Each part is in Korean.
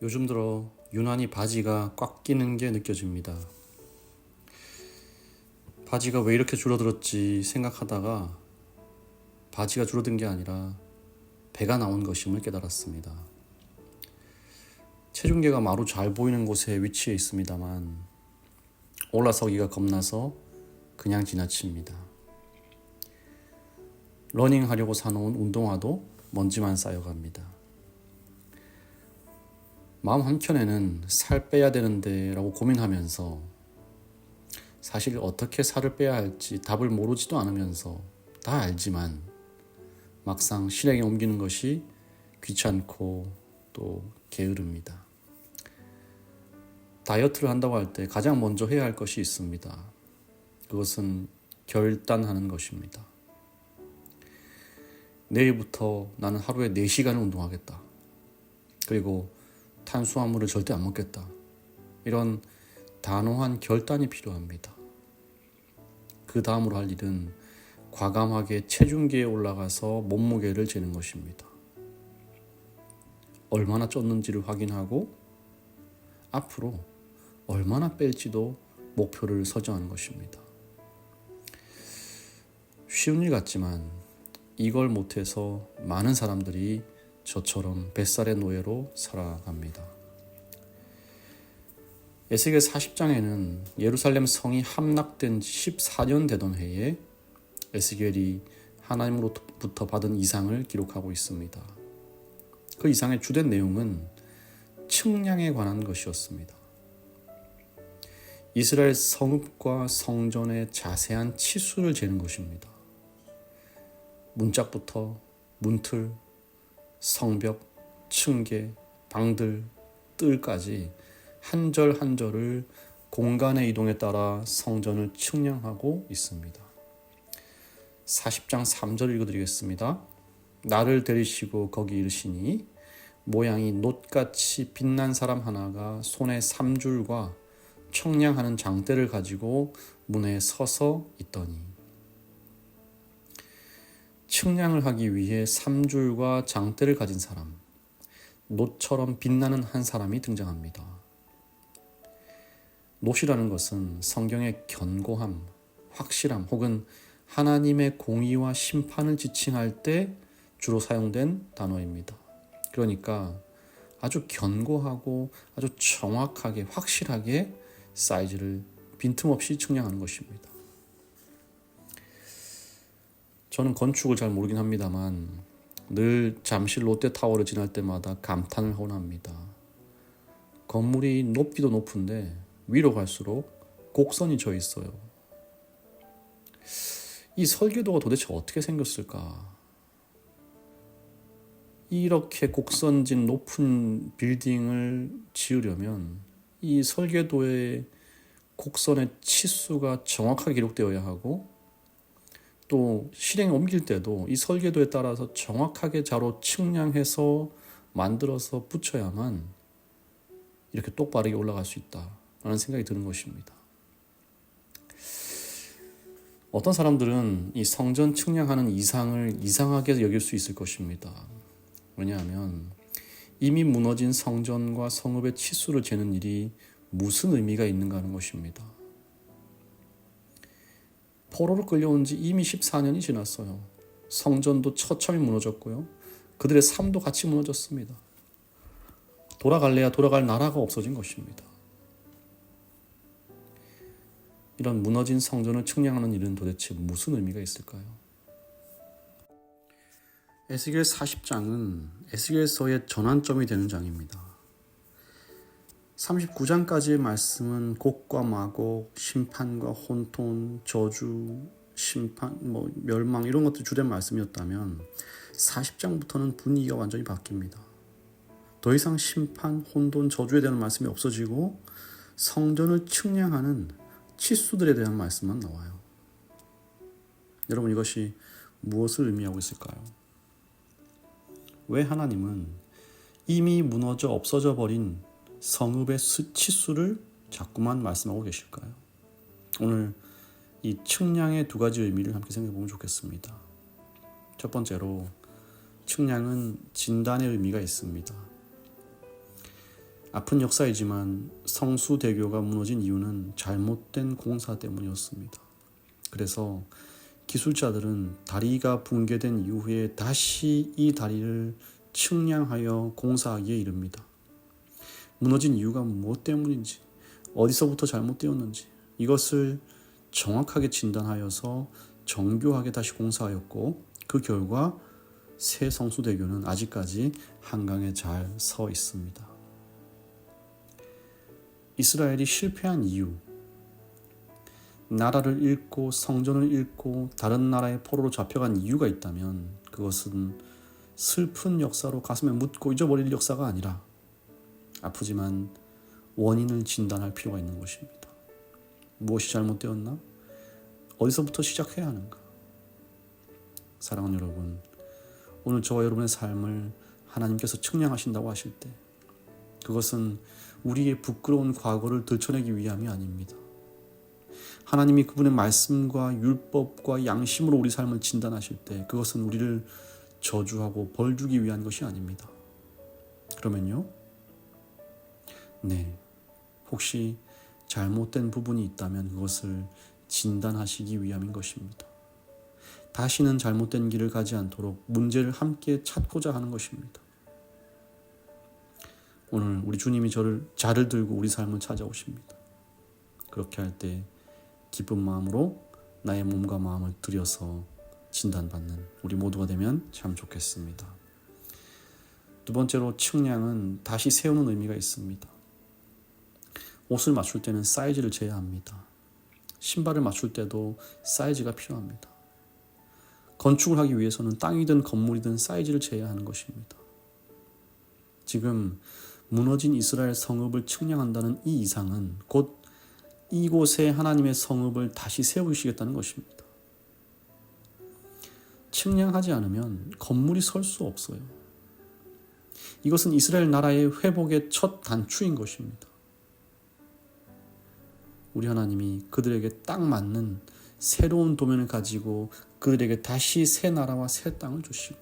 요즘 들어 유난히 바지가 꽉 끼는 게 느껴집니다. 바지가 왜 이렇게 줄어들었지 생각하다가 바지가 줄어든 게 아니라 배가 나온 것임을 깨달았습니다. 체중계가 마루 잘 보이는 곳에 위치해 있습니다만 올라서기가 겁나서 그냥 지나칩니다. 러닝하려고 사놓은 운동화도 먼지만 쌓여갑니다. 마음 한켠에는 살 빼야 되는데 라고 고민하면서 사실 어떻게 살을 빼야 할지 답을 모르지도 않으면서 다 알지만 막상 실행에 옮기는 것이 귀찮고 또 게으릅니다. 다이어트를 한다고 할 때 가장 먼저 해야 할 것이 있습니다. 그것은 결단하는 것입니다. 내일부터 나는 하루에 4시간을 운동하겠다. 그리고 탄수화물을 절대 안 먹겠다. 이런 단호한 결단이 필요합니다. 그 다음으로 할 일은 과감하게 체중계에 올라가서 몸무게를 재는 것입니다. 얼마나 쪘는지를 확인하고 앞으로 얼마나 뺄지도 목표를 설정하는 것입니다. 쉬운 일 같지만 이걸 못해서 많은 사람들이 저처럼 뱃살의 노예로 살아갑니다. 에스겔 40장에는 예루살렘 성이 함락된 지 14년 되던 해에 에스겔이 하나님으로부터 받은 이상을 기록하고 있습니다. 그 이상의 주된 내용은 측량에 관한 것이었습니다. 이스라엘 성읍과 성전의 자세한 치수를 재는 것입니다. 문짝부터 문틀, 성벽, 층계, 방들, 뜰까지 한 절 한 절을 공간의 이동에 따라 성전을 측량하고 있습니다. 40장 3절 읽어드리겠습니다. 나를 데리시고 거기 이르시니 모양이 놋같이 빛난 사람 하나가 손에 3줄과 청량하는 장대를 가지고 문에 서서 있더니. 측량을 하기 위해 3줄과 장대를 가진 사람, 놋처럼 빛나는 한 사람이 등장합니다. 놋이라는 것은 성경의 견고함, 확실함 혹은 하나님의 공의와 심판을 지칭할 때 주로 사용된 단어입니다. 그러니까 아주 견고하고 아주 정확하게 확실하게 사이즈를 빈틈없이 측량하는 것입니다. 저는 건축을 잘 모르긴 합니다만 늘 잠실 롯데타워를 지날 때마다 감탄을 하곤 합니다. 건물이 높기도 높은데 위로 갈수록 곡선이 져 있어요. 이 설계도가 도대체 어떻게 생겼을까? 이렇게 곡선진 높은 빌딩을 지으려면 이 설계도의 곡선의 치수가 정확하게 기록되어야 하고 또 실행에 옮길 때도 이 설계도에 따라서 정확하게 자로 측량해서 만들어서 붙여야만 이렇게 똑바르게 올라갈 수 있다라는 생각이 드는 것입니다. 어떤 사람들은 이 성전 측량하는 이상을 이상하게 여길 수 있을 것입니다. 왜냐하면 이미 무너진 성전과 성읍의 치수를 재는 일이 무슨 의미가 있는가 하는 것입니다. 포로로 끌려온 지 이미 14년이 지났어요. 성전도 처참히 무너졌고요. 그들의 삶도 같이 무너졌습니다. 돌아갈래야 돌아갈 나라가 없어진 것입니다. 이런 무너진 성전을 측량하는 일은 도대체 무슨 의미가 있을까요? 에스겔 40장은 에스겔서의 전환점이 되는 장입니다. 39장까지의 말씀은 곡과 마곡, 심판과 혼돈, 저주, 심판, 멸망 이런 것들이 주된 말씀이었다면 40장부터는 분위기가 완전히 바뀝니다. 더 이상 심판, 혼돈, 저주에 대한 말씀이 없어지고 성전을 측량하는 치수들에 대한 말씀만 나와요. 여러분 이것이 무엇을 의미하고 있을까요? 왜 하나님은 이미 무너져 없어져 버린 성읍의 치수를 자꾸만 말씀하고 계실까요? 오늘 이 측량의 두 가지 의미를 함께 생각해 보면 좋겠습니다. 첫 번째로 측량은 진단의 의미가 있습니다. 아픈 역사이지만 성수대교가 무너진 이유는 잘못된 공사 때문이었습니다. 그래서 기술자들은 다리가 붕괴된 이후에 다시 이 다리를 측량하여 공사하기에 이릅니다. 무너진 이유가 무엇 때문인지, 어디서부터 잘못되었는지 이것을 정확하게 진단하여서 정교하게 다시 공사하였고, 그 결과 새 성수대교는 아직까지 한강에 잘 서 있습니다. 이스라엘이 실패한 이유, 나라를 잃고 성전을 잃고 다른 나라의 포로로 잡혀간 이유가 있다면 그것은 슬픈 역사로 가슴에 묻고 잊어버릴 역사가 아니라 아프지만 원인을 진단할 필요가 있는 것입니다. 무엇이 잘못되었나? 어디서부터 시작해야 하는가? 사랑하는 여러분, 오늘 저와 여러분의 삶을 하나님께서 측량하신다고 하실 때 그것은 우리의 부끄러운 과거를 들춰내기 위함이 아닙니다. 하나님이 그분의 말씀과 율법과 양심으로 우리 삶을 진단하실 때 그것은 우리를 저주하고 벌주기 위한 것이 아닙니다. 그러면요, 혹시 잘못된 부분이 있다면 그것을 진단하시기 위함인 것입니다. 다시는 잘못된 길을 가지 않도록 문제를 함께 찾고자 하는 것입니다. 오늘 우리 주님이 자를 들고 우리 삶을 찾아오십니다. 그렇게 할 때 기쁜 마음으로 나의 몸과 마음을 들여서 진단받는 우리 모두가 되면 참 좋겠습니다. 두 번째로 측량은 다시 세우는 의미가 있습니다. 옷을 맞출 때는 사이즈를 재야 합니다. 신발을 맞출 때도 사이즈가 필요합니다. 건축을 하기 위해서는 땅이든 건물이든 사이즈를 재야 하는 것입니다. 지금 무너진 이스라엘 성읍을 측량한다는 이 이상은 곧 이곳에 하나님의 성읍을 다시 세우시겠다는 것입니다. 측량하지 않으면 건물이 설 수 없어요. 이것은 이스라엘 나라의 회복의 첫 단추인 것입니다. 우리 하나님이 그들에게 딱 맞는 새로운 도면을 가지고 그들에게 다시 새 나라와 새 땅을 주시고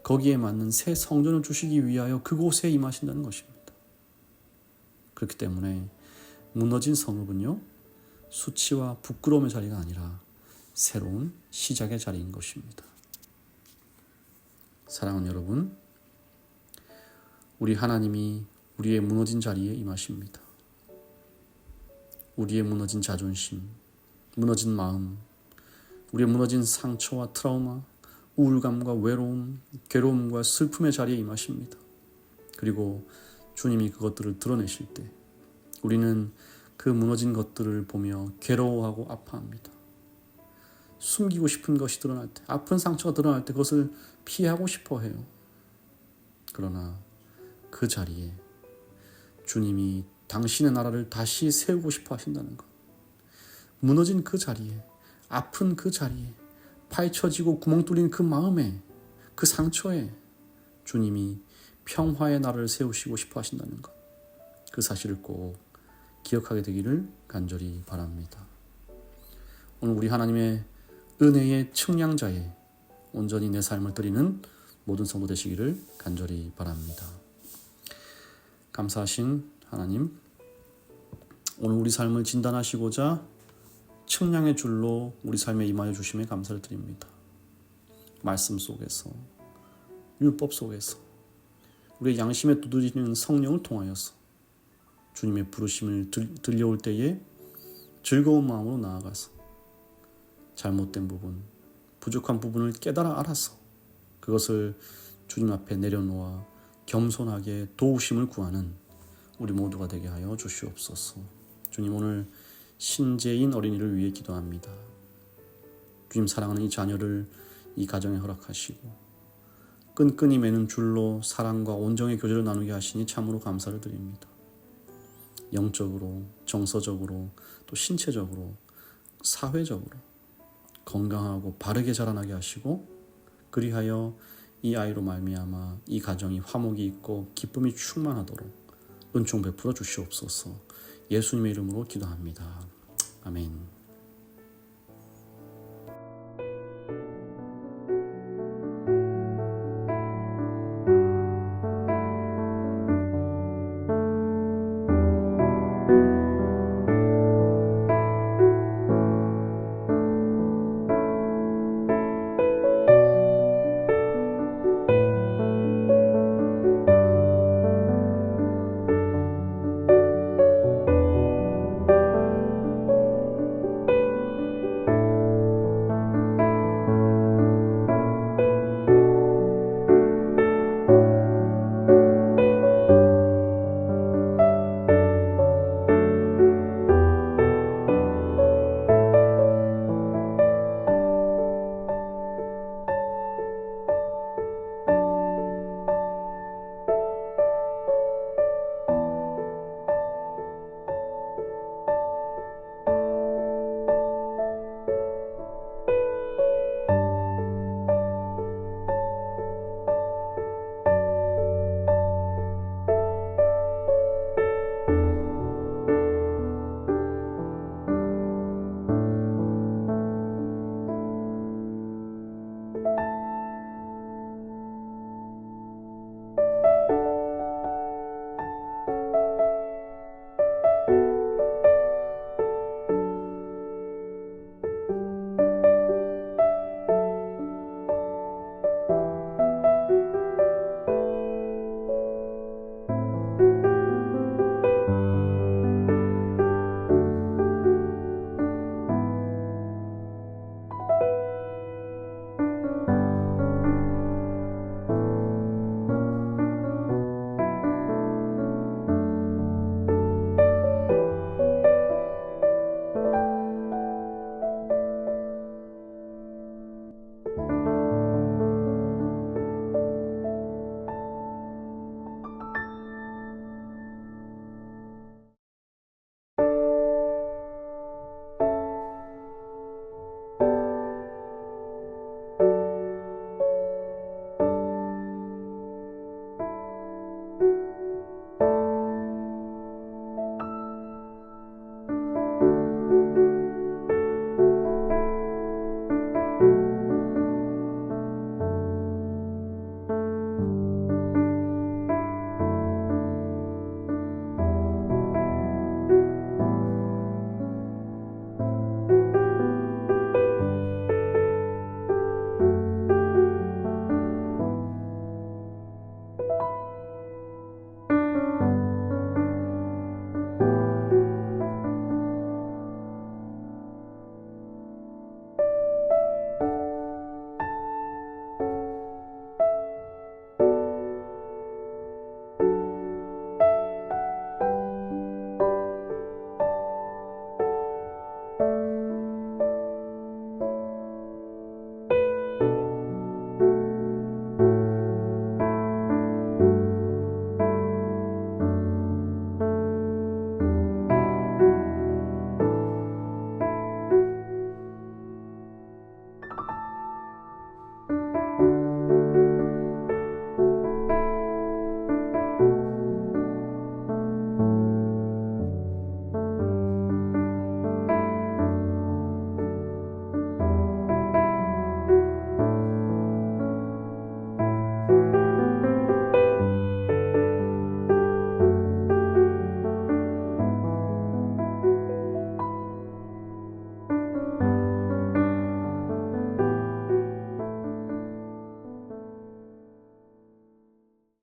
거기에 맞는 새 성전을 주시기 위하여 그곳에 임하신다는 것입니다. 그렇기 때문에 무너진 성읍은요, 수치와 부끄러움의 자리가 아니라 새로운 시작의 자리인 것입니다. 사랑하는 여러분, 우리 하나님이 우리의 무너진 자리에 임하십니다. 우리의 무너진 자존심, 무너진 마음, 우리의 무너진 상처와 트라우마, 우울감과 외로움, 괴로움과 슬픔의 자리에 임하십니다. 그리고 주님이 그것들을 드러내실 때 우리는 그 무너진 것들을 보며 괴로워하고 아파합니다. 숨기고 싶은 것이 드러날 때, 아픈 상처가 드러날 때 그것을 피하고 싶어 해요. 그러나 그 자리에 주님이 당신의 나라를 다시 세우고 싶어 하신다는 것, 무너진 그 자리에, 아픈 그 자리에, 파헤쳐지고 구멍 뚫린 그 마음에, 그 상처에 주님이 평화의 나라를 세우시고 싶어 하신다는 것, 그 사실을 꼭 기억하게 되기를 간절히 바랍니다. 오늘 우리 하나님의 은혜의 측량자에 온전히 내 삶을 드리는 모든 성도 되시기를 간절히 바랍니다. 감사하신 하나님, 오늘 우리 삶을 진단하시고자 측량의 줄로 우리 삶에 임하여 주심에 감사를 드립니다. 말씀 속에서, 율법 속에서, 우리의 양심에 두드리는 성령을 통하여서 주님의 부르심을 들려올 때에 즐거운 마음으로 나아가서 잘못된 부분, 부족한 부분을 깨달아 알아서 그것을 주님 앞에 내려놓아 겸손하게 도우심을 구하는 우리 모두가 되게 하여 주시옵소서. 주님, 오늘 신재인 어린이를 위해 기도합니다. 주님 사랑하는 이 자녀를 이 가정에 허락하시고 끈끈이 매는 줄로 사랑과 온정의 교제를 나누게 하시니 참으로 감사를 드립니다. 영적으로, 정서적으로, 또 신체적으로, 사회적으로 건강하고 바르게 자라나게 하시고 그리하여 이 아이로 말미암아 이 가정이 화목이 있고 기쁨이 충만하도록 은총 베풀어 주시옵소서. 예수님의 이름으로 기도합니다. 아멘.